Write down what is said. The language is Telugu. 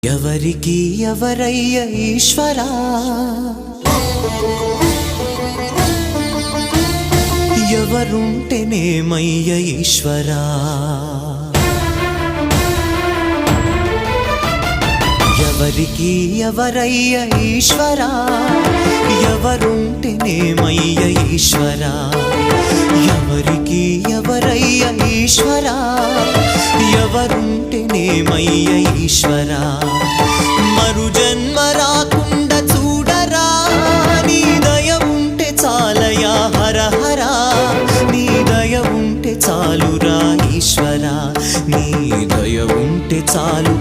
ఎవరికి ఎవరయ్య ఈశ్వరా, ఎవరుంటేనేమయ్య ఈశ్వరా, ఎవరికి ఎవరయ్య ఈశ్వరా, ఎవరుంటేనేమయ్య ఈశ్వరా, ఎవరికి ఎవరయ్య ఈశ్వరా, ఎవరుంటేనేమయ్య ఈశ్వరా, మరు జన్మ రాకుండా చూడరా, నీ దయ ఉంటే చాలయా హర హరా, నీ దయ ఉంటే చాలురా ఈశ్వరా, నీ దయ ఉంటే చాలు